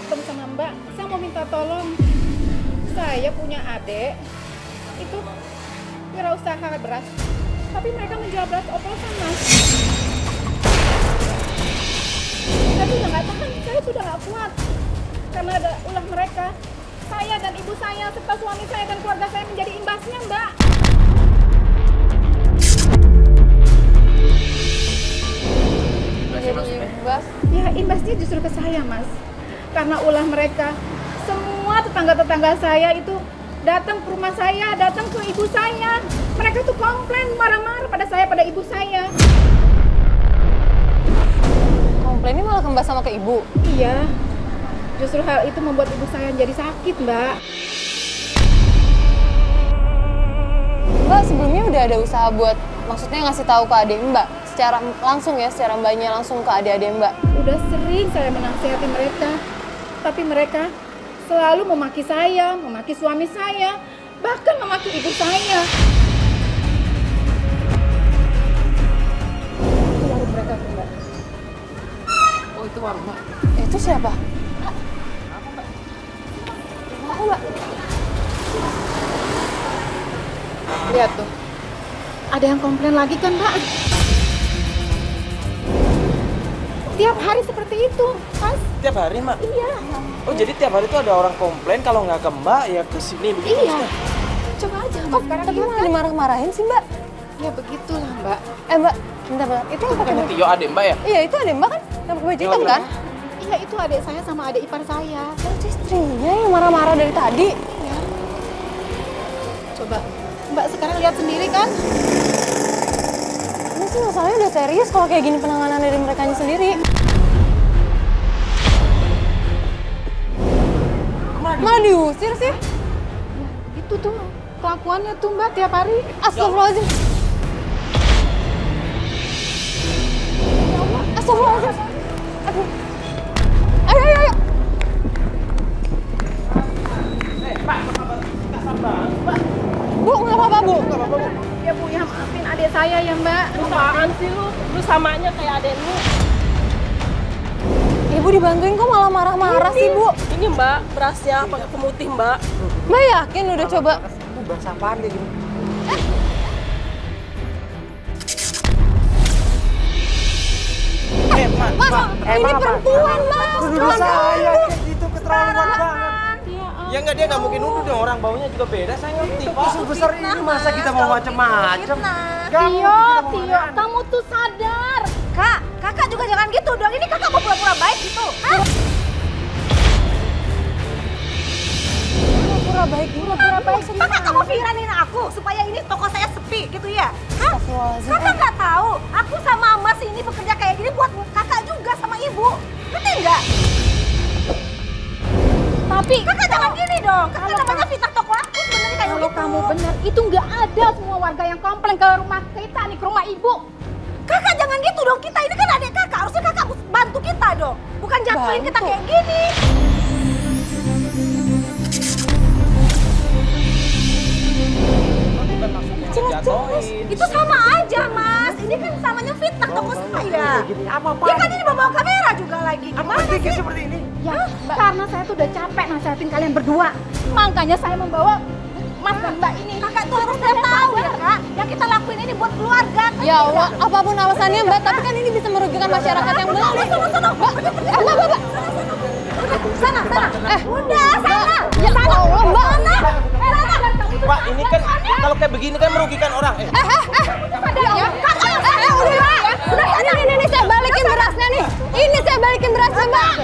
ketemu sama Mbak. Saya mau minta tolong. Saya punya adik, itu wirausaha beras. Tapi mereka menjual beras oplosan, Mas. Saya sudah nggak tahan, saya sudah nggak kuat. Karena ada ulah mereka. Saya dan ibu saya, serta suami saya dan keluarga saya menjadi imbasnya, Mbak. Imbas? Ya, imbasnya justru ke saya, Mas. Karena ulah mereka. Semua tetangga-tetangga saya itu datang ke rumah saya, datang ke ibu saya. Mereka tuh komplain, marah-marah pada saya, pada ibu saya. Komplainnya malah kembas sama ke ibu? Iya. Justru hal itu membuat ibu saya jadi sakit, Mbak. Mbak, sebelumnya udah ada usaha buat maksudnya ngasih tahu ke adik Mbak secara langsung ya, secara Mbaknya langsung ke adik-adik Mbak. Udah sering saya menasihati mereka, tapi mereka selalu memaki saya, memaki suami saya, bahkan memaki ibu saya. Itu warung mereka, Mbak. Oh, itu warung, Mbak. Itu siapa? Aku, Mbak. Lihat tuh, ada yang komplain lagi kan, Mbak? Tiap hari seperti itu, Mas. Tiap hari, Mbak? Iya. Oh, jadi tiap hari itu ada orang komplain kalau nggak ke Mbak, ya ke sini begitu? Iya. Maksudnya? Coba aja, Mas. Sekarang Tapi lihat malah kan? dimarah-marahin sih Mbak. Ya begitulah, Mbak. Mbak, bentar. Itu yang pakai Bukannya Tio adik Mbak ya? Iya, itu adik Mbak kan? Yang pakai baju hitam kan? Iya, itu adik saya sama adik ipar saya. Itu istrinya yang marah-marah dari tadi. Iya. Coba, Mbak sekarang lihat sendiri kan? Ini sih masalahnya udah serius kalau kayak gini penanganan dari merekanya sendiri. Malah diusir sih. Ya, itu tuh kelakuannya tuh, Mbak, tiap hari. Astagfirullahaladzim. Ya Allah, astagfirullahaladzim. Aduh. Ayo. Pak, kasar banget, Pak. Bu, nggak apa-apa, Bu. Ya, Bu, ya maafin adik saya ya, Mbak. Apaan sih lu? Lu samanya kayak adek lu. Ibu dibantuin kok malah marah-marah sih, Bu. Ini Mbak, berasnya pakai pemutih Mbak. Mbak yakin udah coba? Itu bahasa apaan kayak gini? Mas, ini perempuan, Mas. Nuduh saya kayak gitu, keterlaluan banget. Ya, Ya nggak, dia nggak mungkin nuduh dong, orang baunya juga beda, saya ngerti. Pak, sebesar ini masa kita mau macem-macem? Tio, kamu tuh sadar. Kak, kakak juga jangan gitu dong. Ini kakak mau pura-pura baik gitu. Hah? Pura-pura baik sama Kakak nggak mau pingiranin aku supaya ini toko saya sepi gitu ya? Hah? Astagfirullahaladzim. Kakak nggak tahu. Aku sama Mas ini bekerja kayak gini buat kakak juga sama ibu. Ngerti nggak? Tapi Kakak jangan gini dong. Kakak namanya fitnah toko aku sebenarnya kayak kalau gitu. kamu benar, itu nggak ada semua warga yang komplain ke rumah kita nih, ke rumah ibu. Kakak jangan gitu dong. Kita ini kan adik kakak. Harusnya kakak bantu kita dong. Bukan jatuhin kita Bantu? kayak gini. Bukan maksudnya dijatuhin. Itu sama aja, Mas. Ini kan samanya fitnah toko saya. Apa-apa? Ya kan ini bawa kamera juga lagi. Apa Gimana berpikir sih? seperti ini? Ya, karena saya tuh udah capek nasihatin kalian berdua. Makanya saya membawa Mas dan Mbak ini. Kakak tuh harusnya tahu ya, Kak. Yang kita lakuin ini buat keluarga. Ya Allah, apapun alasannya Mbak, tapi kan ini bisa merugikan masyarakat yang beli. Mbak, Mbak. Sana. Udah, sana. Ya Allah, Mbak. Sana. Pak, ini kan kalau kayak begini kan merugikan orang. Ya, udah. Ini saya balikin berasnya nih. Ini saya balikin berasnya, Mbak.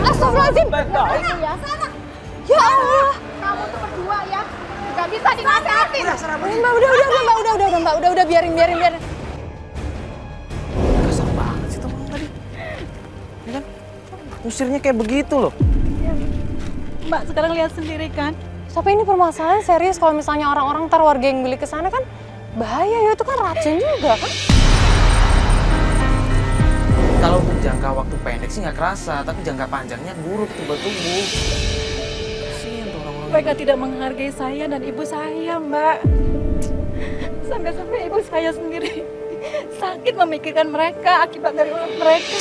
Astagfirullahaladzim. Ya, Sana. Ya Allah. kamu tuh berdua ya, nggak bisa dinasehatin. Mbak, udah, biarin. Kasar banget sih teman tadi. Ya kan? Usirnya kayak begitu loh. Mbak sekarang lihat sendiri kan. Tapi ini permasalahan serius kalau misalnya orang-orang ntar warga yang beli ke sana kan bahaya ya, itu kan racun juga kan. Kalau untuk jangka waktu pendek sih nggak kerasa, tapi jangka panjangnya buruk tubuh. Kasian tuh orang-orang. Mereka tidak menghargai saya dan ibu saya, Mbak. Sampai-sampai ibu saya sendiri Sakit memikirkan mereka akibat dari ulah mereka.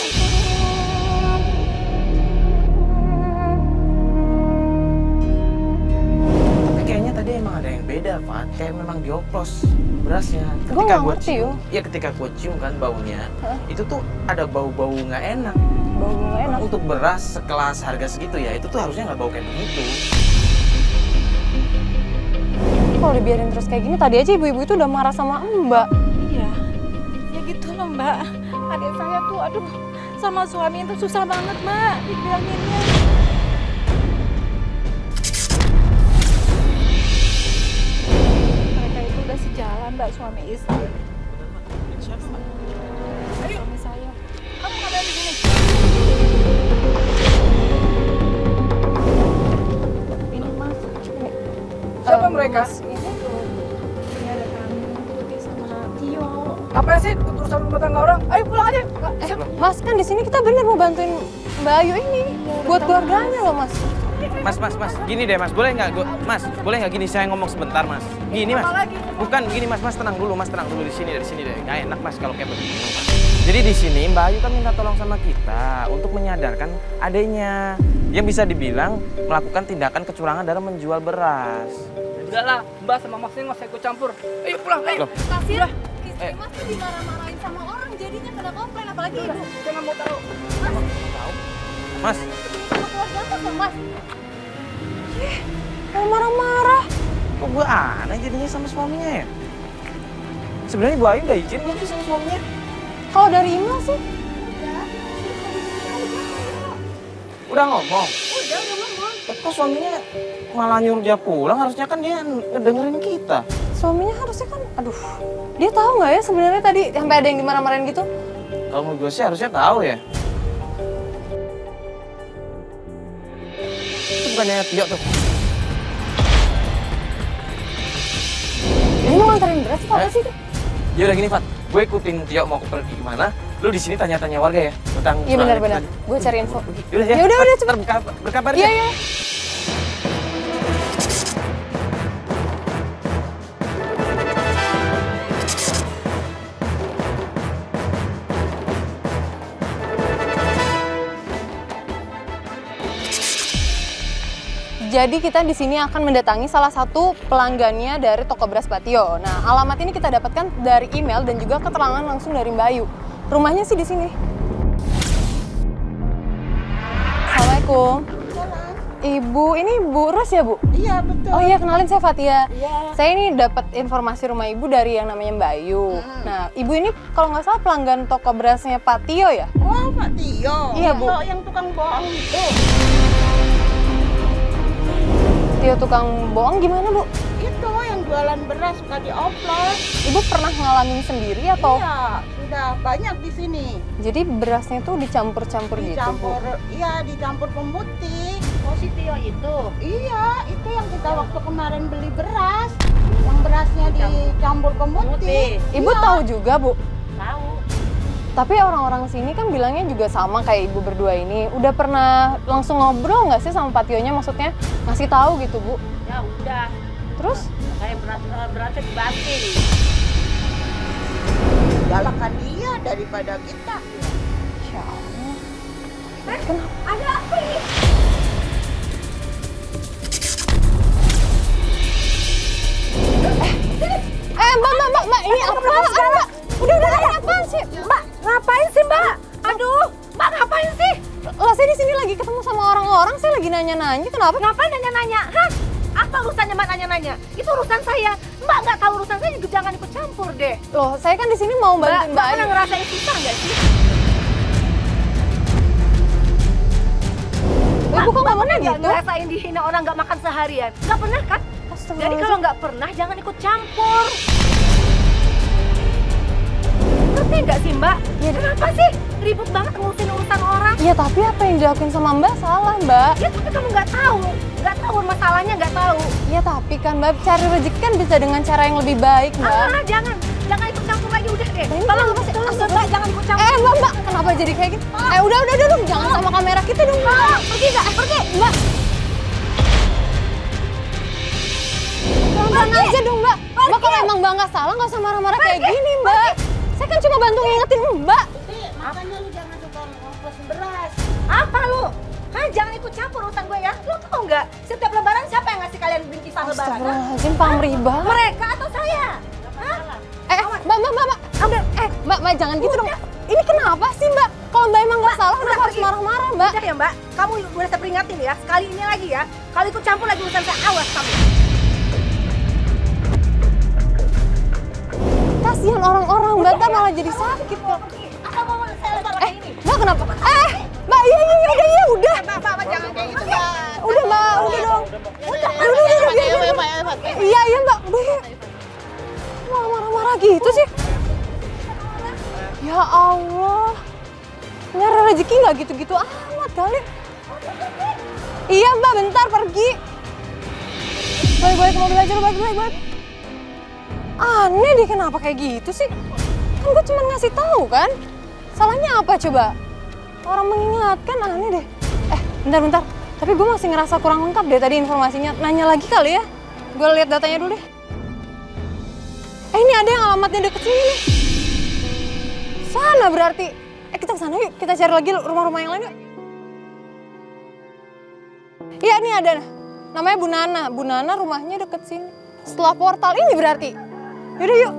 Tapi kayaknya tadi emang ada yang beda, Fat. Kayak memang dioplos berasnya. Gua nggak gua ngerti, cium, yo. ya ketika gue cium kan baunya, itu tuh ada bau-bau nggak enak. Bau nggak enak. Untuk beras sekelas harga segitu ya, itu tuh harusnya nggak bau kayak begitu. Kalau dibiarin terus kayak gini, tadi aja ibu-ibu itu udah marah sama Mbak. Iya, ya gitu loh Mbak. Adik saya tuh, aduh, sama suami itu susah banget Mbak dibilanginnya. Mereka itu udah sejalan Mbak, suami istri. Siapa, Mbak? Suami saya. Kamu ngapain di sini? Ini Mas. Siapa mereka? Ini tuh. Ini ada kami, Tuti sama Tio. Apa sih urusan rumah tangga orang? Ayo pulang aja. Mas, kan di sini kita bener mau bantuin Mbak Ayu ini. Buat keluarganya loh, Mas. Mas, gini deh Mas, boleh nggak? Mas, boleh nggak gini saya ngomong sebentar Mas? Gini Mas, bukan gini Mas, tenang dulu dari sini deh. Nggak enak Mas kalau kayak begini. Mas. Jadi di sini Mbak Ayu kan minta tolong sama kita untuk menyadarkan adanya yang bisa dibilang melakukan tindakan kecurangan dalam menjual beras. Udahlah, Mbak sama Mas ini nggak usah ikut campur. Ayo pulang, ayo. Loh, Kasir, istri Mas tuh dimarah-marahin sama orang, jadinya kena komplain, apalagi ibu. Jangan mau tahu. Mas, Sama keluarga Mas dong, Mas. Kalau marah-marah. kok gue aneh jadinya sama suaminya ya? Sebenarnya Bu Ayu udah izin belum sih sama suaminya? Kalau dari email sih, Udah ngomong? Udah ngomong. Kok suaminya malah nyuruh dia pulang? Harusnya kan dia ngedengerin kita. suaminya harusnya kan, aduh, dia tahu nggak ya sebenarnya tadi sampai ada yang dimarah-marahin gitu? Kalau menurut gue sih harusnya tahu ya. Itu bukannya Tio tuh. Ini mau nganterin beras atau apa sih? Ya udah gini, Fat. Gue ikutin Tio mau pergi kemana. Lu di sini tanya-tanya warga ya tentang. Iya benar-benar. Gue cari info. Yaudah ya. Yaudah, Ntar cepet. berkabar Iya, ya. iya. Jadi kita di sini akan mendatangi salah satu pelanggannya dari toko beras Patio. Nah, alamat ini kita dapatkan dari email dan juga keterangan langsung dari Mbak Ayu. Rumahnya sih di sini. Assalamualaikum. Ibu, ini Bu Ros ya, Bu? Iya betul. Oh iya, kenalin saya Fatia. Iya. Saya ini dapat informasi rumah Ibu dari yang namanya Mbak Ayu. Nah, Ibu ini kalau nggak salah pelanggan toko berasnya Patio ya? Oh Pak Tio. Iya, Bu. Yang tukang bohong itu. Tio tukang bohong gimana, Bu? Itu yang jualan beras suka dioplos. Ibu pernah ngalamin sendiri atau? Iya, sudah banyak di sini. Jadi berasnya tuh dicampur-campur gitu, Bu? Dicampur, iya dicampur pemutih. Oh si Tio itu? Iya, itu yang kita waktu kemarin beli beras. Yang berasnya dicampur pemutih. Ibu tahu juga, Bu? Tahu. Tapi orang-orang sini kan bilangnya juga sama kayak Ibu berdua ini. Udah pernah langsung ngobrol nggak sih sama Pationya? Maksudnya ngasih tahu gitu, Bu? Ya udah. Terus? Kayak berasnya dibanting. Galakkan dia daripada kita. Insya Allah. Ada apa ini? Mbak, ini apa? Mbak? Udah, ini apaan sih? Mbak, ngapain sih Mbak? Aduh, Mbak ngapain sih? Lah saya di sini lagi ketemu sama orang-orang, saya lagi nanya-nanya, kenapa? Ngapain nanya-nanya? Hah? Apa urusannya Mbak nanya-nanya? Itu urusan saya. Mbak nggak tahu urusan saya juga jangan ikut campur deh. Loh, saya kan di sini mau bantuin Mbak Ayu. pernah ngerasain susah nggak sih? Ibu kok ngomongnya nggak gitu? ngerasain dihina orang nggak makan seharian? Nggak pernah kan? Jadi kalau nggak pernah jangan ikut campur. Ngerti nggak sih Mbak? Ya, Kenapa sih ribut banget ngurusin urusan orang? ya tapi apa yang dilakuin sama Mbak salah, Mbak. Ya tapi kamu nggak tahu masalahnya nggak tahu. Ya tapi kan Mbak, cari rezeki kan bisa dengan cara yang lebih baik, Mbak. Jangan ikut campur lagi udah deh. Ini Tolong kenapa sih? Mbak jangan ikut campur. Mbak, kenapa jadi kayak gitu? Udah dong, jangan sama kamera kita dong, Mbak. Pergi nggak? Pergi. Mbak. Pelan-pelan aja dong, Mbak. Mbak kalau emang Mbak nggak salah, nggak usah marah-marah kayak gini, Mbak. Saya kan cuma bantu ngingetin Mbak. Makanya lu jangan suka ngoplosin beras. Apa lu? Hah, jangan ikut campur urusan gue ya. Lu tau nggak? Setiap lebaran siapa yang ngasih kalian bingkisan lebaran? Hah? Astagfirullahaladzim, pamrih banget. Mereka atau saya? Hah? Mbak, jangan gitu dong. Ini kenapa sih Mbak? Kalau Mbak emang nggak salah, kenapa harus marah-marah Mbak? Udah ya Mbak, kamu udah saya peringatin ya. Sekali ini lagi ya. Kalau ikut campur lagi urusan saya, awas kamu. Kasihan orang-orang, Mbak, ntar malah jadi sakit kok. Apa mau saya lempar lagi ini? Mbak kenapa? Mbak, udah. Mbak, jangan kayak gitu Mbak. Udah Mbak, udah dong. Udah, Iya Mbak, udah ya. Malah marah-marah gitu sih. Ya Allah. Nyari rezeki nggak gitu-gitu amat kali. Iya Mbak, bentar pergi. Balik ke mobil aja, balik. Aneh deh, kenapa kayak gitu sih? Kan gue cuma ngasih tahu kan. Salahnya apa coba? Orang mengingatkan aneh deh. Bentar. Tapi gue masih ngerasa kurang lengkap deh tadi informasinya. Nanya lagi kali ya. Gue lihat datanya dulu deh. Ini ada yang alamatnya deket sini nih. Sana berarti. Kita kesana yuk. Kita cari lagi rumah-rumah yang lain yuk. Iya, ini ada. Namanya Bu Nana. Bu Nana rumahnya deket sini. Setelah portal ini berarti. Yaudah yuk.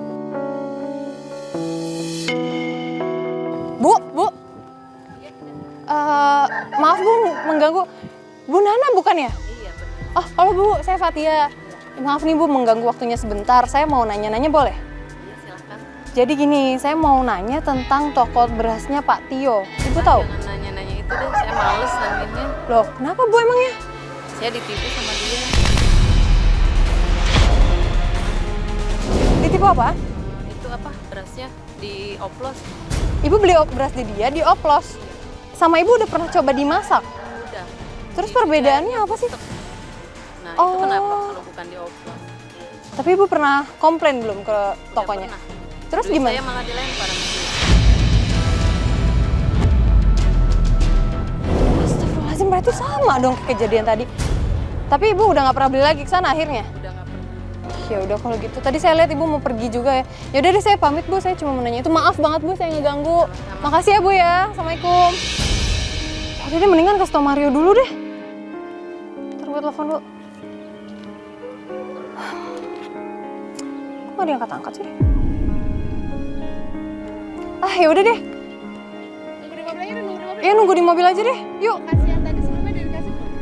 Bu. Maaf Bu, mengganggu. Bu Nana bukan ya? Iya benar. Oh, halo Bu, saya Fatia. Maaf nih Bu, mengganggu waktunya sebentar. Saya mau nanya-nanya boleh? Iya silakan. Jadi gini, saya mau nanya tentang toko berasnya Pak Tio. Ibu tahu? Jangan nanya-nanya itu deh, saya males nanyainnya. Loh, kenapa Bu emangnya? Saya ditipu sama dia. Ditipu apa? Itu apa? Berasnya dioplos. Ibu beli beras di dia, dioplos. Sama Ibu udah pernah coba dimasak? Udah. Terus perbedaannya apa sih? Nah, Oh. itu kenapa kalau bukan dioplos? Tapi Ibu pernah komplain belum ke tokonya? Nggak pernah. Terus Duit gimana? saya malah dilempar sama dia. Astagfirullahaladzim, berarti sama dong kayak kejadian tadi. Tapi Ibu udah nggak pernah beli lagi ke sana akhirnya? Udah nggak pernah. Ya udah kalau gitu. Tadi saya lihat Ibu mau pergi juga ya. Ya udah deh, saya pamit Bu, saya cuma mau nanya itu. Maaf banget Bu, saya ngeganggu. Makasih ya Bu ya. Assalamualaikum. Jadi mendingan kasih tau Mario dulu deh. Ntar gue telepon dulu. Kok gak diangkat-angkat sih? Ya udah deh. Nunggu di mobil aja, Ya nunggu di mobil aja deh. Yuk. Lokasi yang tadi sebelumnya udah dikasih belum?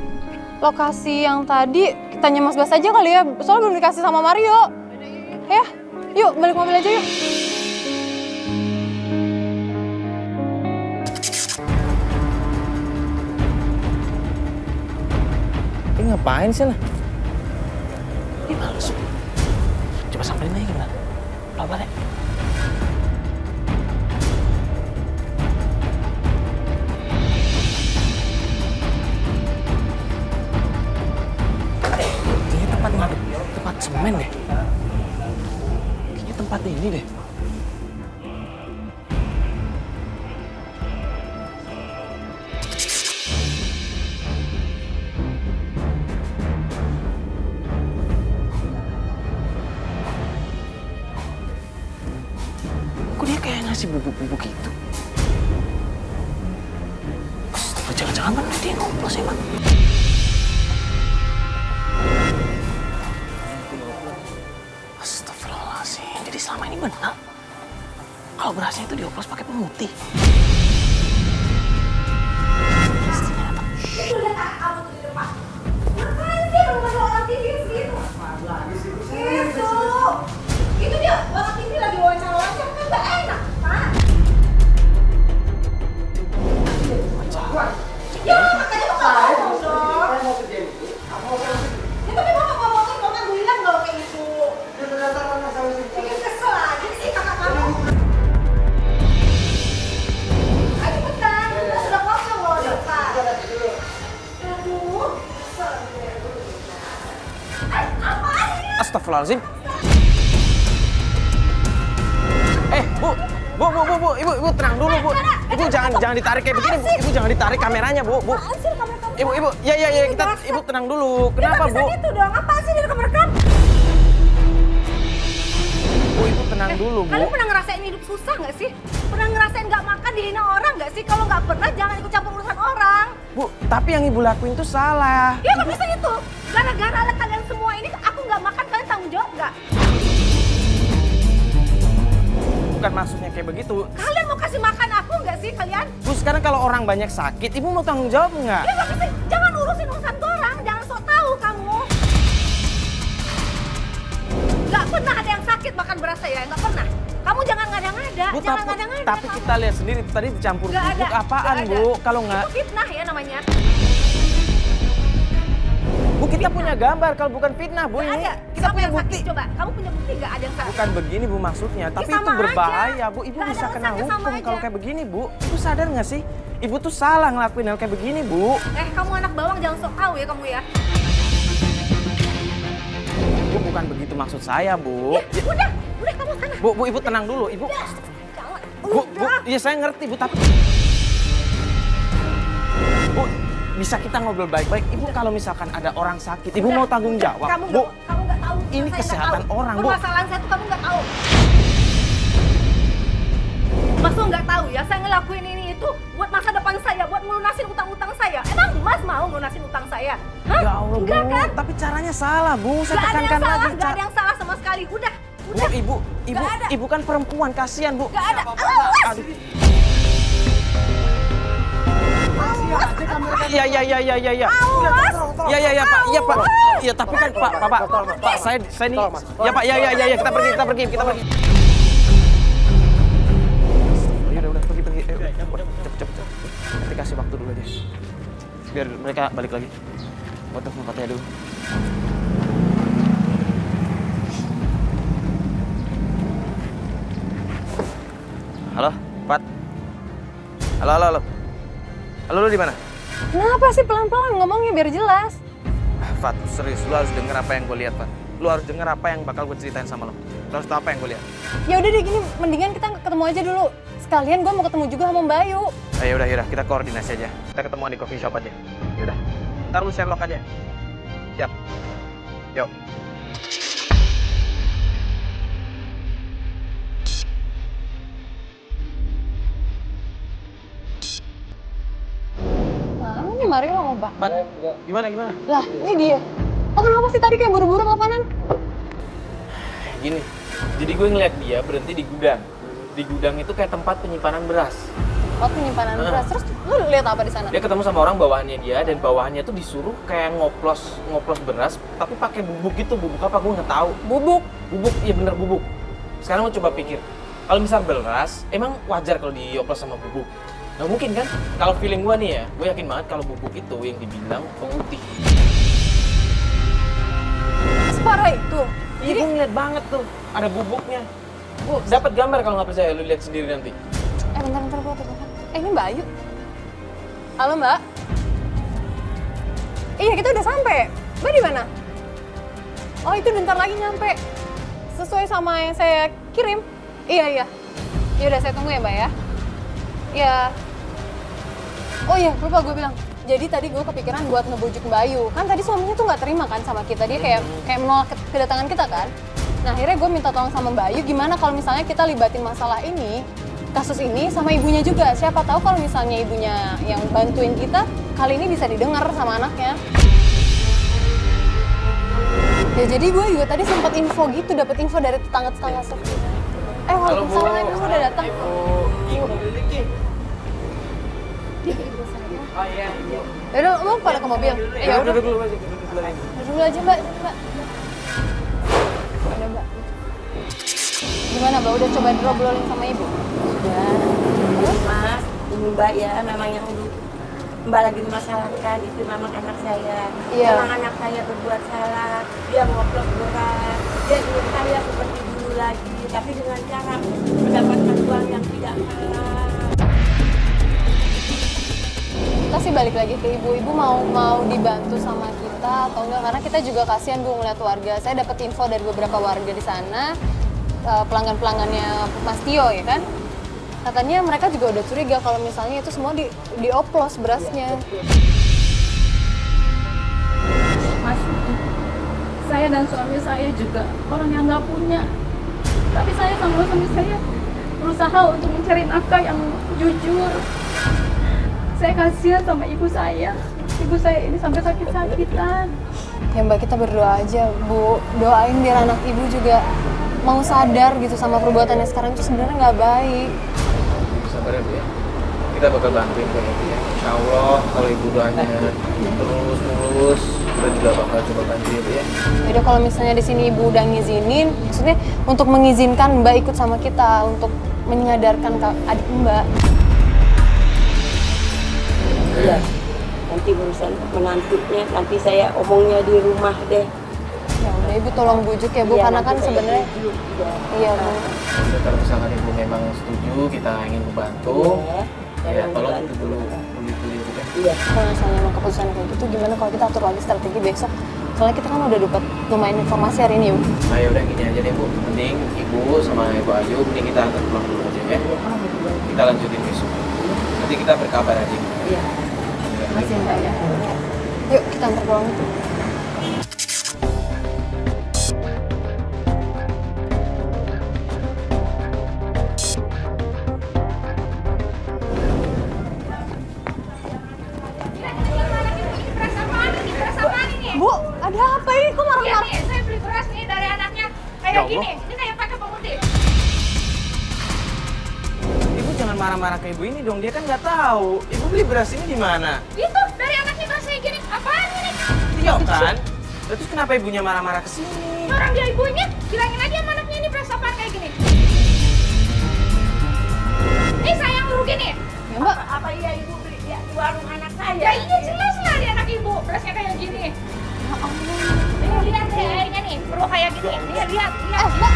Lokasi yang tadi tanya Mas Bas aja kali ya. Soalnya belum dikasih sama Mario. Ya. Yuk balik mobil aja yuk. Ini ngapain sih lah? Ini males. Coba samperin aja gimana? Pelan-pelan ya. Ini tempat semen deh. Kayaknya tempat ini deh. Kok dia kayak ngasih bubuk-bubuk gitu? Astaga, jangan-jangan bener dia ngoplos emang. Astagfirullahaladzim, jadi selama ini benar kalau berasnya itu dioplos pakai pemutih. Itu dia, orang TV lagi wawancara-wawancara kan gak enak, Pak. Ya, makanya Bapak ngomong dong. Ya, tapi Bapak ngomongin, Bapak bilang dong kayak gitu. Bikin kesel aja sih kakak kamu. Ayo cepetan, kita sudah kosong loh, Bapak. Aduh, kesel. Apaan ini? Astagfirullahaladzim. Bu, ibu tenang dulu, Bu. Ibu jangan ditarik kayak begini, Bu. Ibu jangan ditarik kameranya, Bu. Ibu, ya, ibu tenang dulu. Kenapa, Bu? Itu dong, apa sih direkam-rekam? Bu, ibu tenang dulu, Bu. Kalian pernah ngerasain hidup susah nggak sih? Pernah ngerasain nggak makan dihina orang nggak sih? Kalau nggak pernah, jangan ikut campur urusan orang. Bu, tapi yang Ibu lakuin tuh salah. Ya nggak bisa itu. Gara-gara kalian semua ini, aku nggak makan, kalian tanggung jawab nggak? Bukan maksudnya kayak begitu. Kalian mau kasih makan aku nggak sih kalian? Bu, sekarang kalau orang banyak sakit, Ibu mau tanggung jawab nggak? Ya nggak bisa. Jangan urusin urusan orang. Jangan sok tahu kamu. Nggak pernah ada yang sakit makan beras saya. Nggak pernah. Kamu jangan ngada-ngada. Bu, Jangan ngada-ngada. tapi kita lihat sendiri tadi dicampur Nggak bubuk ada. apaan, Nggak ada. Bu? Kalau nggak, Itu fitnah ya namanya. Bu, kita punya gambar. Kalau bukan fitnah, Bu, Nggak ini ada. kita Siapa punya yang bukti. sakit? Coba, kamu punya bukti nggak ada yang sakit? Bukan begini, Bu, maksudnya. Tapi sama itu berbahaya, aja. Bu. Ibu Nggak ada bisa kena alasannya, sama hukum kalau aja. kayak begini, Bu. Ibu sadar nggak sih? Ibu tuh salah ngelakuin hal kayak begini, Bu. Kamu anak bawang jangan sok tahu ya kamu ya. Bu, bukan begitu maksud saya, Bu. Ya, udah kamu sana. Bu, Ibu tenang dulu. Ibu, Jangan. Bu, ya saya ngerti, Bu, tapi... Bu, bisa kita ngobrol baik-baik. Ibu kalau misalkan ada orang sakit, Ibu mau tanggung jawab. Kamu Bu, nggak tahu. ini Saya nggak kesehatan tahu. orang, Bu. Permasalahan saya tuh kamu nggak tahu. Mas tuh nggak tahu ya, saya ngelakuin ini itu buat masa depan saya, buat ngelunasin utang-utang saya. Emang Mas mau ngelunasin utang saya? Hah? Ya Allah, Enggak Bu. kan? Tapi caranya salah, Bu. Saya Nggak ada yang tekankan salah, lagi. nggak ada yang salah sama sekali. Udah. Bu, Nggak ada. Ibu kan perempuan, kasihan, Bu. Nggak ada. Awas! Aduh. Iya. Ya, Pak. Iya, Pak. Iya, tapi kan Pak, saya ini. Ya, Pak. Ya, kita pergi. Udah, pergi. Cepet. Nanti kasih waktu dulu aja. Biar mereka balik lagi. Buat telepon katanya dulu. Halo, Pat. Halo. Halo, lu di mana? Kenapa sih pelan-pelan ngomongnya biar jelas? Fat, serius, lu harus denger apa yang gue lihat, Fat. Lu harus denger apa yang bakal gue ceritain sama lo. Lu harus tahu apa yang gue lihat. Ya udah deh gini, mendingan kita ketemu aja dulu. Sekalian gue mau ketemu juga sama Bayu. Ya udah, kita koordinasi aja. Kita ketemuan di coffee shop aja. Yaudah. Ntar lu Sherlock aja. Siap. Yuk. Mana nih Mario sama Bang? Pat, gimana? Lah, ini dia. Oh, kenapa sih tadi kayak buru-buru teleponan? Gini, jadi gue ngeliat dia berhenti di gudang. Di gudang itu kayak tempat penyimpanan beras. Oh, penyimpanan beras. Terus lu lihat apa di sana? Dia ketemu sama orang bawahannya dia, dan bawahannya tuh disuruh kayak ngoplos beras, tapi pakai bubuk gitu. Bubuk apa gue nggak tahu. Bubuk. Iya bener bubuk. Sekarang lo coba pikir, kalau misal beras, emang wajar kalau dioplos sama bubuk? Nggak mungkin kan? Kalau feeling gue nih ya, gue yakin banget kalau bubuk itu yang dibilang pemutih. Separah itu. Iya, gue ngeliat banget tuh, ada bubuknya. Gue dapat gambar kalau nggak percaya, lu lihat sendiri nanti. Bentar, gue telepon. Ini Mbak Ayu. Halo Mbak. Iya, kita udah sampai. Mbak di mana? Oh, itu bentar lagi nyampe. Sesuai sama yang saya kirim. Iya. Ya udah, saya tunggu ya Mbak ya. Ya. Oh iya, lupa gue bilang. Jadi tadi gue kepikiran buat ngebujuk Mbak Ayu. Kan tadi suaminya tuh nggak terima kan sama kita. Dia kayak menolak kedatangan kita kan. Nah, akhirnya gue minta tolong sama Mbak Ayu, gimana kalau misalnya kita libatin masalah ini, kasus ini sama ibunya juga. Siapa tahu kalau misalnya ibunya yang bantuin kita, kali ini bisa didengar sama anaknya. Ya jadi gue juga tadi sempat info gitu, dapat info dari tetangga-tetangga sekitar. Waalaikumsalam, ibu udah datang. Ibu memiliki. Oh iya. Yaudah, lo pada ke mobil? Ya udah. Duduk dulu aja. Dulu aja Mbak. Udah Mbak. Gimana Mbak, udah coba diobrolin sama ibu? Terus Mas, ini Mbak ya, memang yang Mbak lagi memasalahkan itu memang anak saya. Iya. Memang anak saya berbuat salah, dia ngoplos beras, dia ingin saya seperti dulu lagi, tapi dengan cara mendapatkan uang yang tidak halal. Kita sih balik lagi ke ibu mau dibantu sama kita atau enggak, karena kita juga kasihan Bu ngeliat warga. Saya dapat info dari beberapa warga di sana, pelanggan-pelanggannya Mas Tio ya kan, katanya mereka juga udah curiga kalau misalnya itu semua dioplos berasnya. Mas, saya dan suami saya juga orang yang nggak punya. Tapi saya sama suami saya berusaha untuk mencari nafkah yang jujur. Saya kasihan sama ibu saya. Ibu saya ini sampai sakit-sakitan. Ya Mbak, kita berdoa aja Bu, doain biar anak ibu juga mau sadar gitu sama perbuatannya sekarang itu sebenarnya nggak baik. Sabar ya Bu ya. Kita bakal bantuin kok Ibu ya. Insya Allah kalau Ibu doanya terus mulus, kita juga bakal coba bantu Ibu ya. Yaudah kalau misalnya di sini ibu udah ngizinin, maksudnya untuk mengizinkan Mbak ikut sama kita untuk menyadarkan adik Mbak. Iya. Nanti urusan menantunya, nanti saya omongnya di rumah deh. Ya udah ibu tolong bujuk ya Bu, Iya, karena nanti kan saya sebenarnya bujuk, ya. iya Bu. Udah, kalau misalkan Ibu memang setuju, kita ingin membantu. Ya, tolong itu dulu begitu ya Bu ya. Iya. Kalau misalnya emang keputusan kayak gitu, gimana kalau kita atur lagi strategi besok? Soalnya kita kan udah dapat lumayan informasi hari ini, Bu. Nah ya udah gini aja deh Bu, mending Ibu sama Ibu Ayu, mending kita antar pulang dulu aja ya. Kita lanjutin besok. Nanti kita berkabar aja. Iya. Masih Mbak ya. Yuk kita antar pulang. Bu, ada apa ini? Kok marah-marah? Nih, saya beli beras nih dari anaknya. Kayak gini, ini kayak pakai pemutih. Ibu jangan marah-marah ke Ibu ini dong, dia kan nggak tahu. Ibu beli beras ini di mana? Itu dari anaknya beras kayak gini. Apaan ini? Tio kan? Terus kenapa ibunya marah-marah ke sini? Orang dia ibunya, bilangin aja sama anaknya ini beras apaan kayak gini. Ini saya yang rugi nih. Ya Mbak, Apa iya ibu beli di warung anak saya? Ya iya jelas lah di anak ibu, berasnya kayak gini. Ya Allah. Nih, lihat deh airnya nih, perlu kayak gini. Lihat. Mbak.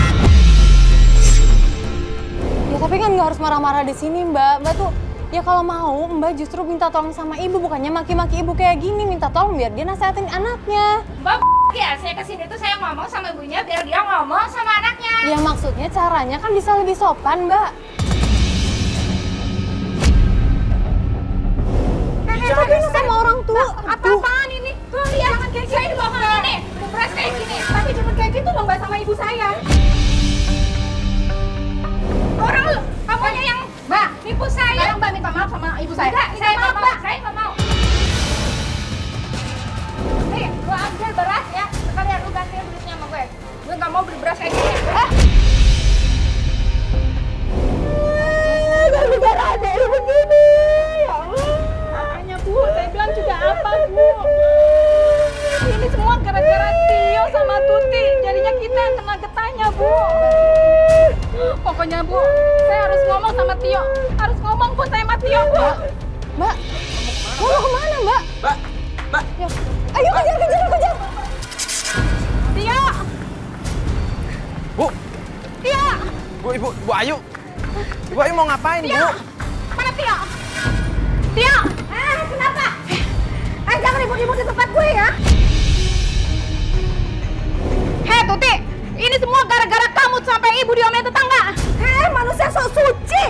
Ya tapi kan nggak harus marah-marah di sini Mbak. Mbak tuh ya kalau mau Mbak justru minta tolong sama ibu, bukannya maki-maki ibu kayak gini. Minta tolong biar dia nasehatin anaknya. Mbak ya, saya kesini tuh saya ngomong sama ibunya biar dia ngomong sama anaknya. Ya maksudnya caranya kan bisa lebih sopan Mbak. Tapi sama orang tua. Apa-apaan ini? Tuh lihat, jangan kayak gini. Saya dibohongin nih, beras kayak gini. Tapi jangan kayak gitu dong Mbak sama ibu saya. Orang lu, kamunya yang Mbak, nipu saya. Sekarang Mbak minta maaf sama ibu saya. Enggak, saya nggak mau. Saya nggak mau. Nih, lu ambil beras ya. Sekalian lu gantiin duitnya sama gue. Gue nggak mau beli beras kayak gini. Gara-gara ada ibu begini. Ya Allah. Makanya Bu, saya bilang juga apa Bu? Ini semua gara-gara Tio sama Tuti. Jadinya kita yang kena getahnya Bu. Pokoknya Bu, saya harus ngomong sama Tio. Harus ngomong Bu saya sama Tio Bu. Mbak, mau kemana Mbak? Mbak. Ya. Ayo kejar. Tio! Bu. Tio! Bu Ayu. Bu Ayu mau ngapain Bu? Mana Tio? Tio! Kenapa? Jangan ribut-ribut di tempat gue ya. Hei Tuti, ini semua gara-gara kamu sampai ibu diomelin tetangga. Hei manusia sok suci.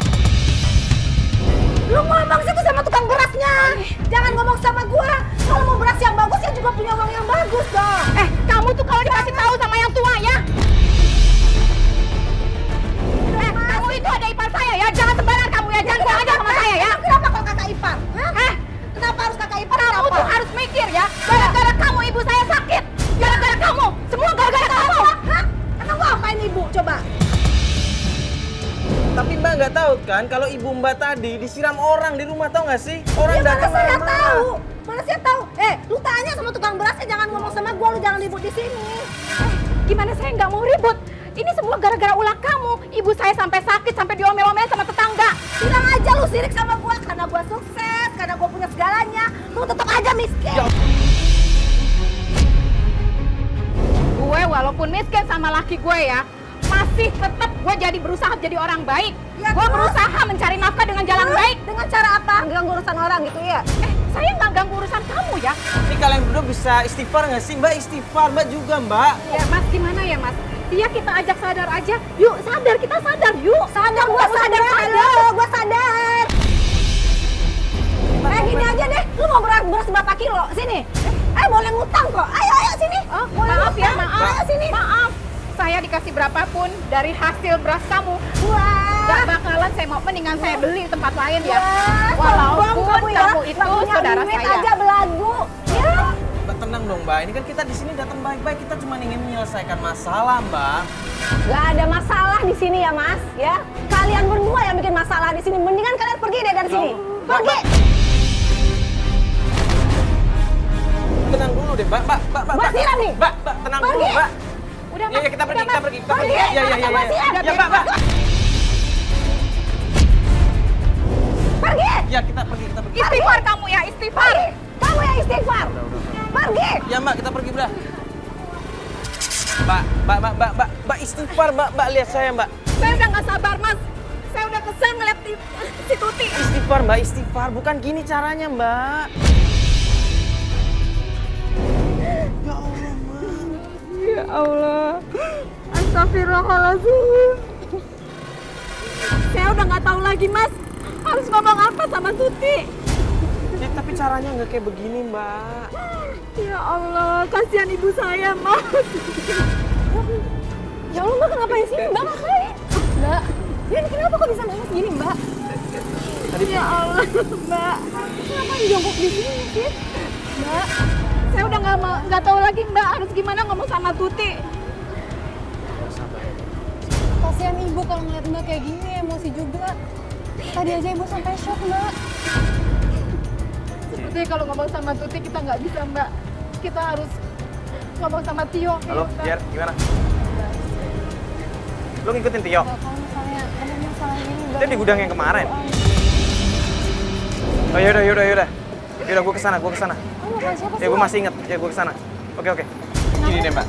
Lu ngomong situ sama tukang berasnya. Jangan ngomong sama gua. Kalau mau beras yang bagus ya juga punya uang yang bagus dong. Kamu tuh kalau dikasih tahu sama yang tua ya. Kamu itu ada ipar saya ya. Jangan sembarangan kamu ya. Jangan kurang ajar sama saya ya. Kenapa kok kakak ipar? Kenapa harus kakak ipar? Kamu tuh harus mikir ya. Gara-gara kamu ibu saya sakit. Gara-gara kamu. Semua gara-gara kamu. Emang gua apain ibu? Coba. Tapi Mbak nggak tahu kan kalau ibu Mbak tadi disiram orang di rumah, tahu nggak sih? Orang datang saya marah-marah. tahu. Mana saya tahu? Lu tanya sama tukang berasnya, jangan ngomong sama gua, lu jangan ribut di sini. Gimana saya nggak mau ribut? Ini semua gara-gara ulah kamu. Ibu saya sampai sakit, sampai diomel-omel sama tetangga. Bilang aja lu sirik sama gua karena gua sukses, karena gua punya segalanya. Lu tetap aja miskin. Gue walaupun miskin sama laki gue ya, masih tetap gue jadi berusaha jadi orang baik. Ya, gue berusaha mencari nafkah dengan jalan baik. Dengan cara apa? Ganggu urusan orang gitu ya? Saya nggak ganggu urusan kamu ya. Ini kalian berdua bisa istighfar nggak sih? Mbak istighfar, Mbak juga Mbak. Ya Mas, gimana ya Mas? Dia kita ajak sadar aja. Yuk sadar, kita sadar yuk. Sadar, gue sadar. Gue sadar. Gini aja deh, lu mau beras berapa kilo? Sini. Boleh ngutang kok. Ayo sini. Maaf ya, maaf. Ayo sini. Maaf. saya dikasih berapapun dari hasil beras kamu, gak bakalan saya mau, mendingan saya beli tempat lain ya. Walaupun kamu itu saudara saya. aja belagu. Ya. Mbak tenang dong Mbak, ini kan kita di sini datang baik-baik, kita cuma ingin menyelesaikan masalah Mbak. Gak ada masalah di sini ya Mas, ya. Kalian berdua yang bikin masalah di sini. Mendingan kalian pergi deh dari sini. Pergi. Tenang dulu deh Mbak, Mbak siram nih. Mbak, tenang dulu Pergi. Mbak. Udah, Ya, kita pergi. Pergi. Ya. Ya Mbak. Pergi. Ya kita pergi. Istighfar kamu ya, istighfar. Kamu yang istighfar. Pergi. Ya Mbak, kita pergi Mbak. Mbak istighfar Mbak lihat saya Mbak. Saya udah gak sabar mas. Saya udah kesel ngeliat si Tuti. Istighfar Mbak, istighfar. Bukan gini caranya Mbak. Ya Allah, astagfirullahaladzim. Saya udah gak tahu lagi mas, harus ngomong apa sama Tuti. Ya, tapi caranya nggak kayak begini Mbak. Ya Allah, kasihan ibu saya mas. Ya Allah, Mbak kenapa di sini? Mbak ngapain? Mbak, ya ini kenapa kok bisa nangis gini, Mbak? Ya Allah, Mbak. Kenapa jongkok di sini sih? Mbak, saya udah nggak tahu lagi Mbak harus gimana ngomong sama Tuti. Kasihan ibu kalau ngeliat Mbak kayak gini, emosi juga. Tadi aja ibu sampai shock, Mbak. Sepertinya kalau ngomong sama Tuti kita nggak bisa Mbak. Kita harus ngomong sama Tio. Halo, Jer, gimana? Lu ngikutin Tio? Mbak, kalau misalnya ada masalah ini, Mbak. Dia di gudang yang kemarin. Oh yaudah. Yaudah, gue kesana. Kamu bukan siapa sih, Ya, gue Mbak? masih inget. Ya, gue kesana. Oke. Gini deh, Mbak.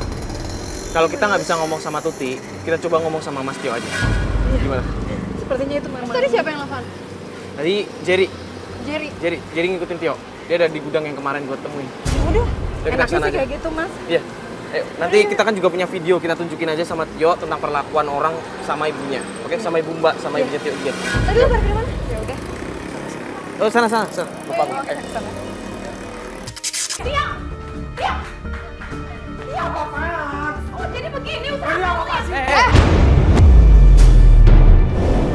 Kalau kita nggak bisa ngomong sama Tuti, kita coba ngomong sama Mas Tio aja. Gimana? Sepertinya itu Mama. Tadi siapa yang nelfon? Tadi Jerry Jerry. ngikutin Tio. Dia ada di gudang yang kemarin gue temuin. Udah. Udah, kita Enaknya kesana sih aja. kayak gitu Mas. Iya. Ayo, nanti kita kan juga punya video, kita tunjukin aja sama Tio tentang perlakuan orang sama ibunya. Oke, sama ibu Mbak, sama ibunya Tio juga. Tadi lu pergi mana? Ya udah. Oh, sana. Lupa gue. Oh jadi begini usaha kamu ya?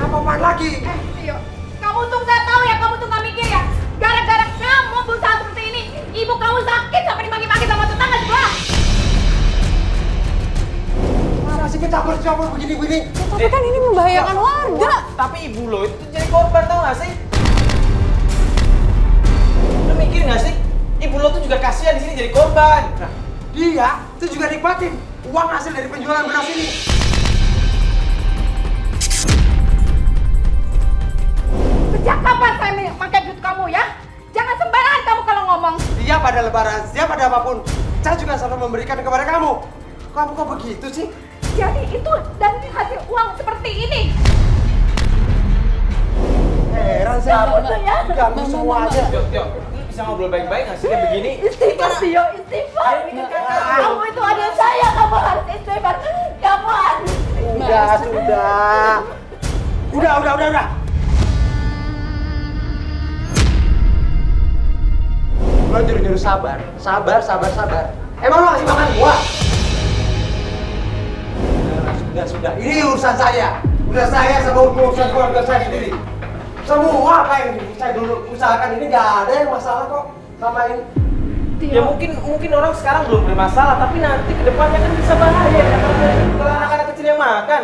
Apa-apaan lagi? Tio, kamu tuh nggak tahu ya, kamu tuh nggak mikir ya. Gara-gara kamu berusaha seperti ini, ibu kamu sakit sampai dimaki-maki sama tetangga sebelah. Mana sih campur begini-begini? Tapi kan ini membahayakan warga. Tapi ibu lo itu jadi korban, tau gak sih? Lo mikir gak sih? Ibu lo tuh juga kasihan di sini jadi korban. Nah, dia itu juga nikmatin uang hasil dari penjualan beras ini. Sejak kapan saya pakai duit kamu ya? Jangan sembarangan kamu kalau ngomong. Dia pada lebaran, dia pada apapun, saya juga selalu memberikan kepada kamu. Kamu kok begitu sih? Jadi itu dari hasil uang seperti ini. Heran saya. Ganggu semua aja. Tio, lu bisa ngobrol baik-baik gak sih kayak begini? Istighfar Tio, istighfar. Kamu itu adik saya, kamu harus istighfar. Kamu harus. Udah. Lo nyuruh sabar. Emang lo ngasih makan gua? Sudah. Ini urusan saya. Udah saya sama urusan keluarga saya sendiri. Semua apa yang saya dulu usahakan ini gak ada yang masalah kok sama ini. Ya mungkin orang sekarang belum bermasalah, tapi nanti kedepannya kan bisa bahaya ya kalau anak-anak kecil yang makan.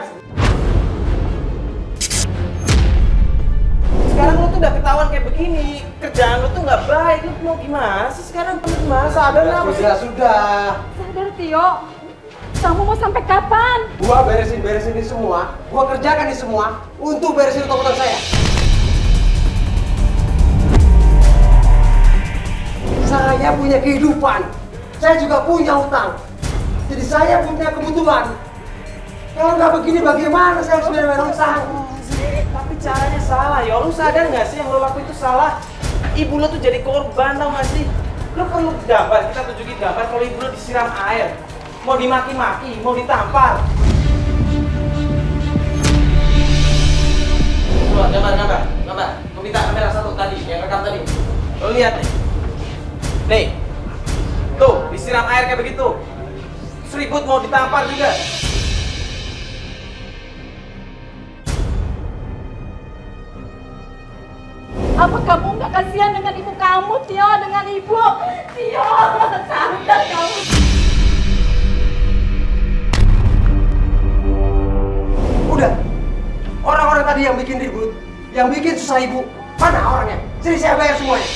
Sekarang lo tuh udah ketahuan kayak begini, kerjaan lo tuh nggak baik, lo mau gimana sih sekarang? Gimana? Sadar apa sih? Sudah. Sadar Tio. Kamu mau sampai kapan? Gua beresin ini semua. Gua kerjakan ini semua untuk beresin utang-utang saya. Saya punya kehidupan. Saya juga punya utang. Jadi saya punya kebutuhan. Kalau nggak begini bagaimana saya harus bayar utang? Tapi caranya salah ya, lo sadar nggak sih yang lo lakuin itu salah? Ibu lo tuh jadi korban, tau nggak sih? Lo perlu gambar, kita tunjukin gambar kalau ibu lo disiram air, mau dimaki-maki, mau ditampar. Coba gambar. Gue minta kamera satu tadi, yang rekam tadi. Lo lihat nih. Nih, tuh disiram air kayak begitu. Seribut mau ditampar juga. Apa kamu nggak kasihan dengan ibu kamu, Tio? Dengan ibu, Tio, sadar kamu. Udah. Orang-orang tadi yang bikin ribut, yang bikin susah ibu, mana orangnya? Sini saya bayar semuanya.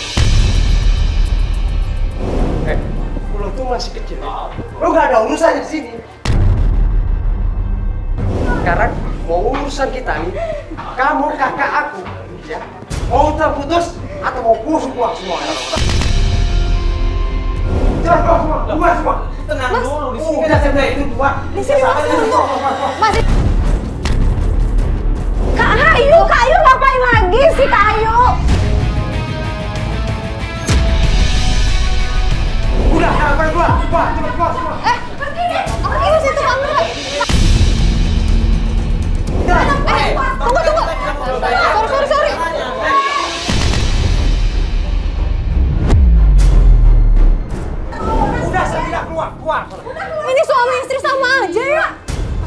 Lo tuh masih kecil. Lo nggak ada urusannya di sini. Sekarang mau urusan kita nih, kamu kakak aku, ya. Mau terputus atau mau busuk uang semua? Jangan keluar semua. Tenang dulu, di sini Udah saya itu dua. Di sini Mas tunggu. Mas. Kak Ayu ngapain lagi sih Kak Ayu? Udah, apa keluar? Keluar, cepat keluar semua. Pergi ke situ kamu. Tunggu. Sorry. Udah, saya tidak keluar. Ini suami istri sama aja ya.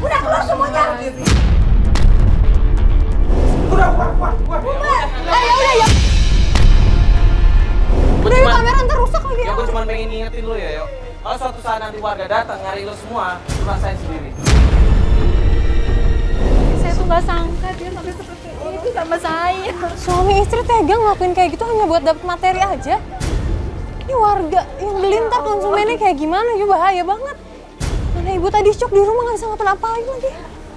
Udah keluar semuanya. Udah, keluar. Udah ya. Udah yuk, kamera ntar rusak lagi. Ya gue cuma pengen ngingetin lo ya, yo. Kalau suatu saat nanti warga datang nyari lo semua, lo rasain sendiri. Saya tuh nggak sangka dia sampai seperti itu sama saya. Suami istri tega ngelakuin kayak gitu hanya buat dapet materi aja. Ini warga yang beli ntar konsumennya kayak gimana ya, bahaya banget. Mana ibu tadi shock di rumah nggak bisa ngapa-ngapain lagi.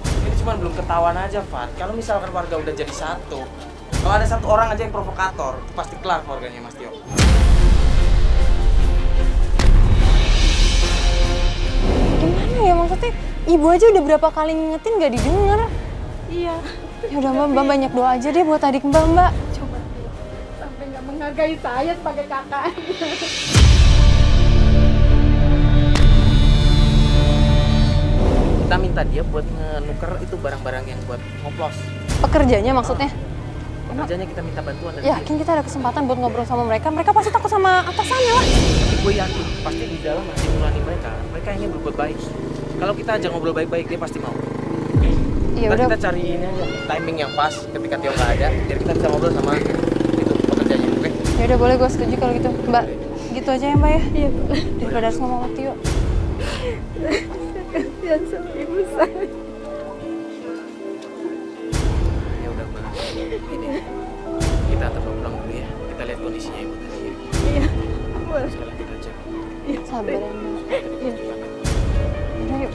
Ini cuma belum ketahuan aja, Fat. Kalau misalkan warga udah jadi satu, kalau ada satu orang aja yang provokator, pasti kelar keluarganya Mas Tio. Gimana ya maksudnya? Ibu aja udah berapa kali ngingetin nggak didengar. Iya. Ya udah Mbak banyak doa aja deh buat adik Mbak. Coba sampai nggak menghargai saya sebagai kakak. Kita minta dia buat nuker itu barang-barang yang buat ngoplos. Pekerjanya maksudnya? Pekerjanya kita minta bantuan dari dia. Yakin kita ada kesempatan buat ngobrol sama mereka? Mereka pasti takut sama atasannya lah. Tapi gue yakin, pasti di dalam masih nurani mereka. Mereka ingin berbuat baik. Kalau kita aja ngobrol baik-baik, dia pasti mau. Iya Ntar udah. kita cari ini aja, timing yang pas ketika Tio nggak ada, biar kita bisa ngobrol sama itu pekerjanya, oke? Ya udah boleh, gue setuju kalau gitu. Mbak, gitu aja ya Mbak ya? Iya. Daripada harus ngomong sama Tio. Kasihan sama ibu saya. Ya udah Mbak. Kita antar pulang dulu ya. Kita lihat kondisinya ibu tadi ya. Iya, boleh. Sekalian kita cek. Sabar ya Mbak. Udah yuk.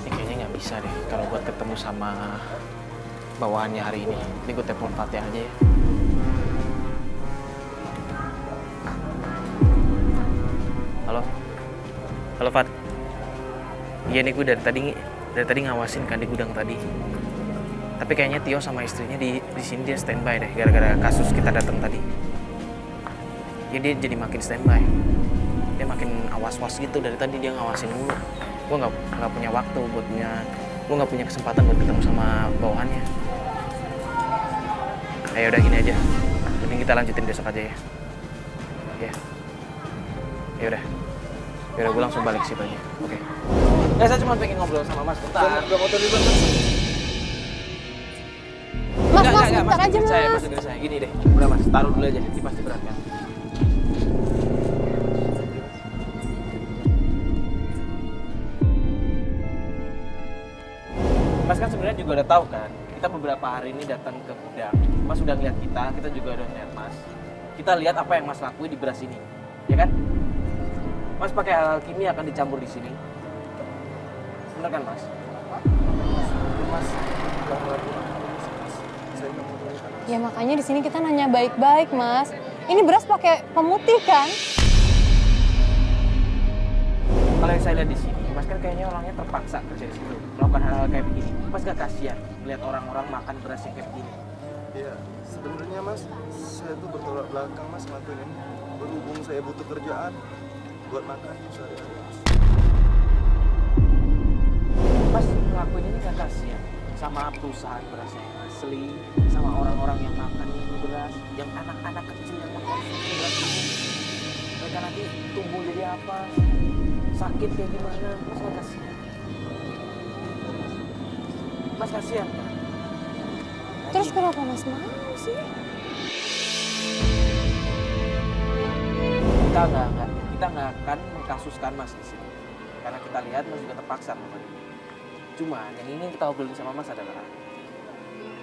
Ini kayaknya nggak bisa deh kalau buat ketemu sama bawahannya hari ini. Ini gue telepon Fatih aja ya. Halo? Halo Fat? Iya nih gue dari tadi ngawasin kan di gudang tadi. Tapi kayaknya Tio sama istrinya di sini dia standby deh gara-gara kasus kita datang tadi. Ya dia jadi makin standby. Dia makin awas-was gitu dari tadi dia ngawasin mulu. Gue nggak punya waktu gue nggak punya kesempatan buat ketemu sama bawahannya. Ya udah gini aja, mending kita lanjutin besok aja ya. Ya udah gue langsung balik sih aja. Oke. Ya saya cuma pengen ngobrol sama Mas bentar. Gak mau terlibat Mas, bentar aja Mas dengerin saya, gini deh. Udah Mas, taruh dulu aja, ini pasti berat kan. Mas kan sebenarnya juga udah tahu kan, kita beberapa hari ini datang ke gudang. Mas udah ngeliat kita juga udah ngeliat Mas. Kita lihat apa yang Mas lakuin di beras ini, ya kan? Mas pakai hal kimia akan dicampur di sini. Bener kan Mas? Mas, Ya makanya di sini kita nanya baik-baik Mas. Ini beras pakai pemutih kan? Kalau yang saya lihat di sini, Mas kan kayaknya orangnya terpaksa kerja di situ, melakukan hal-hal kayak begini. Mas gak kasihan melihat orang-orang makan beras yang kayak begini? Iya, sebenarnya Mas, saya tuh bertolak belakang Mas ngelakuin ini. Berhubung saya butuh kerjaan buat makan sehari-hari Mas. Mas ngelakuin ini gak kasihan sama perusahaan beras yang asli, sama orang-orang yang makan ini beras, yang anak-anak kecil yang mengkonsumsi beras ini. Mereka nanti tumbuh jadi apa, sakit kayak gimana, Mas gak kasihan. Mas kasihan kan? Terus kenapa Mas mau sih? Kita nggak akan mengkasuskan Mas di sini. Karena kita lihat Mas juga terpaksa melakukan ini. Cuma yang ingin kita obrolin sama Mas adalah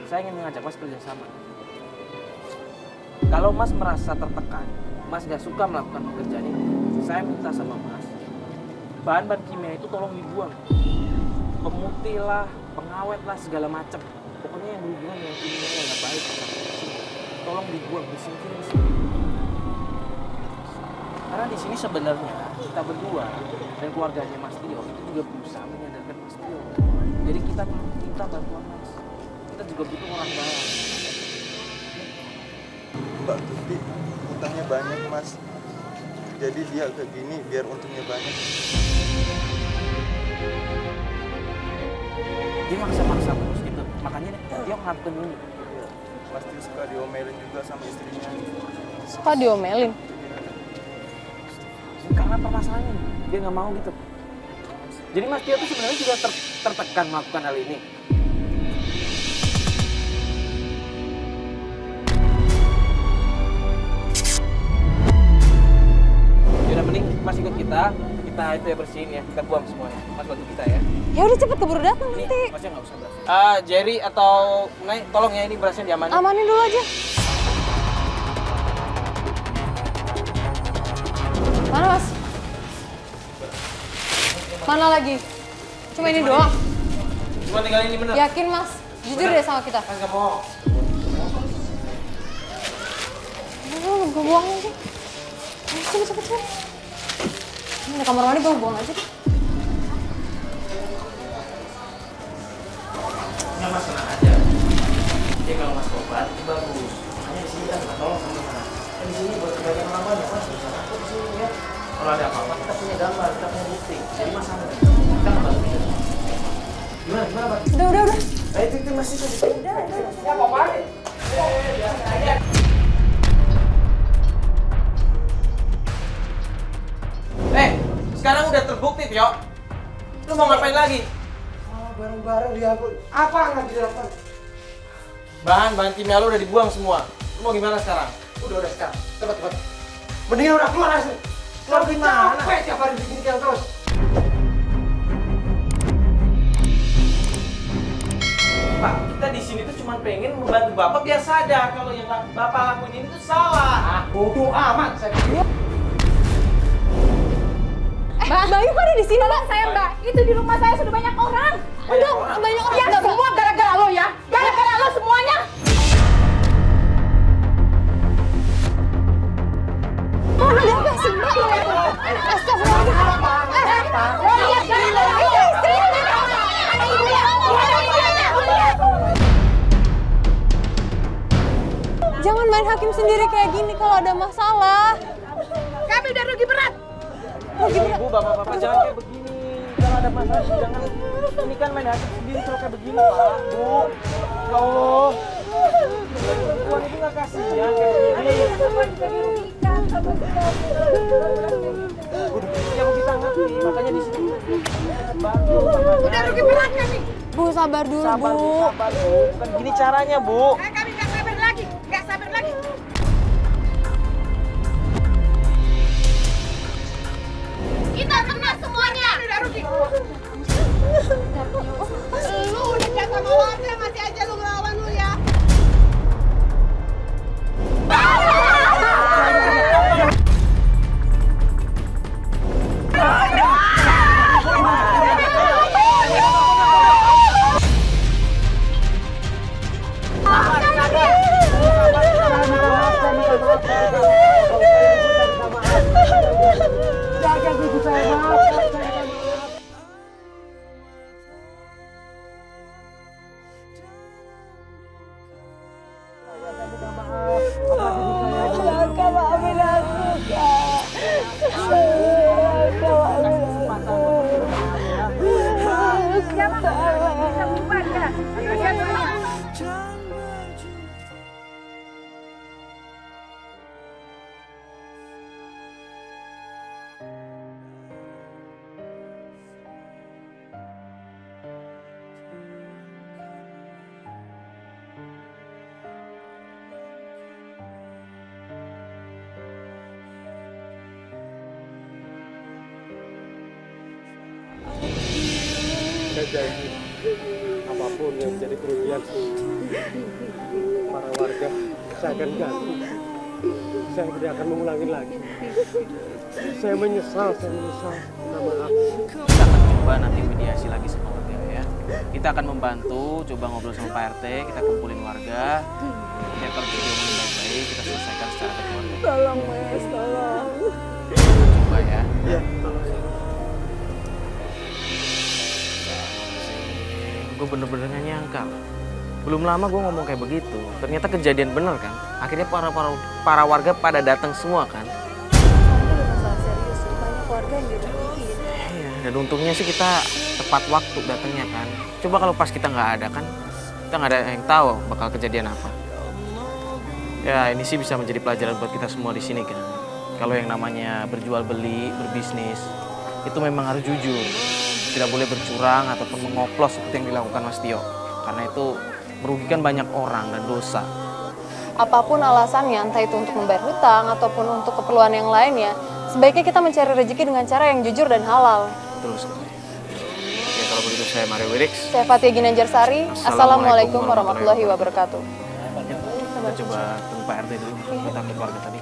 saya ingin mengajak Mas kerjasama. Kalau Mas merasa tertekan, Mas gak suka melakukan pekerjaan ini, saya minta sama Mas, bahan-bahan kimia itu tolong dibuang. Pemutih lah, pengawet lah, segala macam. Pokoknya yang berhubungan dengan kimia yang gak baik, tolong dibuang, disingkirin di sini. Karena di sini sebenarnya kita berdua dan keluarganya Mas Tio itu juga berusaha menyadarkan Mas Tio. Jadi kita minta bantuan Mas. Kita juga butuh orang dalam. Mbak Tuti utangnya banyak Mas. Jadi dia kayak gini biar untungnya banyak. Dia maksa-maksa terus gitu. Makanya dia melakukan ini. Iya. Mas Tio suka diomelin juga sama istrinya. Suka diomelin? Karena permasalahannya dia nggak mau gitu. Jadi Mas Tio tuh sebenarnya juga tertekan melakukan hal ini. Yaudah mending Mas ikut kita itu ya bersihin ya, kita buang semuanya. Mas bantu kita ya. Ya udah cepet keburu datang Nih, nanti. Masnya nggak usah beras. Jerry atau Nay, tolong ya ini berasnya diamanin. Amanin dulu aja. Mana Mas? Mana lagi? Cuma ini doang? Cuma tinggal ini bener. Yakin Mas? Jujur deh sama kita. Kan nggak mau. Gue buang aja. Cepet. Ini ada kamar mandi, gue buang aja deh. Ya Mas tenang aja. Jadi kalau Mas obat itu bagus. Makanya di sini kan nggak tolong sama Mas. Kan di sini buat kebaikan orang banyak Mas. Bisa aku di sini ya. Kalau ada apa-apa kita punya gambar, kita punya bukti. Jadi Mas sama kita nggak bantu kita. Gimana Pak? Udah. Itu masih di sini. Udah. Ya apa-apa? Biasa aja. Sekarang udah terbukti, Tio. Lu mau ngapain lagi? Barang-barang dia aku. Apa nggak dilakukan? Bahan kimia lu udah dibuang semua. Lu mau gimana sekarang? Udah sekarang. Cepet. Mendingan udah keluar asli. Keluar gimana? Capek tiap hari bikin yang terus. Pak, kita di sini tuh cuma pengen membantu Bapak biar sadar kalau yang Bapak lakuin ini tuh salah. Bodoh amat saya. Mbak Bayu kok ada di sini? Tolong saya Mbak, itu di rumah saya sudah banyak orang. Udah, banyak orang. Ya semua gara-gara lo ya, gara-gara lo semuanya. Ada apa sih Mbak? Astagfirullahaladzim. Lo lihat kan? Ini istrinya. Anak ibunya. Jangan main hakim sendiri kayak gini kalau ada masalah. Kami udah rugi berat. Ibu, bapak-bapak jangan kayak begini. Kalau ada masalah jangan ini kan main hakim sendiri kalau kayak begini, Pak. Bu, ya Allah. Perempuan itu nggak kasihan kayak begini. Yang kita ngerti, makanya di sini bantu. Udah rugi berat kami. Bu, sabar dulu, Sabar, Bu. Bukan gini caranya, Bu. Kami nggak sabar lagi. Kita kena semuanya. Udah rugi. Lu udah jatuh sama warga, masih aja lu ngelawan lu ya. Saya janji apapun yang menjadi kerugian para warga saya akan ganti. Saya tidak akan mengulangi lagi. Saya menyesal. Minta maaf. Kita akan coba nanti mediasi lagi sama warga ya. Kita akan membantu, coba ngobrol sama Pak RT, kita kumpulin warga. Biar kalau kita ngomongin baik-baik, kita selesaikan secara kekeluargaan. Tolong Mas, tolong. Coba ya. Iya. Gue bener-bener gak nyangka. Belum lama gue ngomong kayak begitu. Ternyata kejadian bener kan. Akhirnya para warga pada datang semua kan. Ini udah masalah serius sih, banyak keluarga yang dirugiin. Iya, dan untungnya sih kita tepat waktu datangnya kan. Coba kalau pas kita nggak ada kan, kita nggak ada yang tahu bakal kejadian apa. Ya ini sih bisa menjadi pelajaran buat kita semua di sini kan. Kalau yang namanya berjual beli, berbisnis, itu memang harus jujur. Tidak boleh bercurang ataupun mengoplos seperti yang dilakukan Mas Tio. Karena itu merugikan banyak orang dan dosa. Apapun alasannya, entah itu untuk membayar hutang ataupun untuk keperluan yang lainnya, sebaiknya kita mencari rezeki dengan cara yang jujur dan halal. Terus. Ya kalau begitu saya Mario Wiriks. Saya Fatia Ginanjarsari. Assalamualaikum warahmatullahi wabarakatuh. Ya, kita coba tunggu Pak RT dulu. Kita ke keluarga tadi.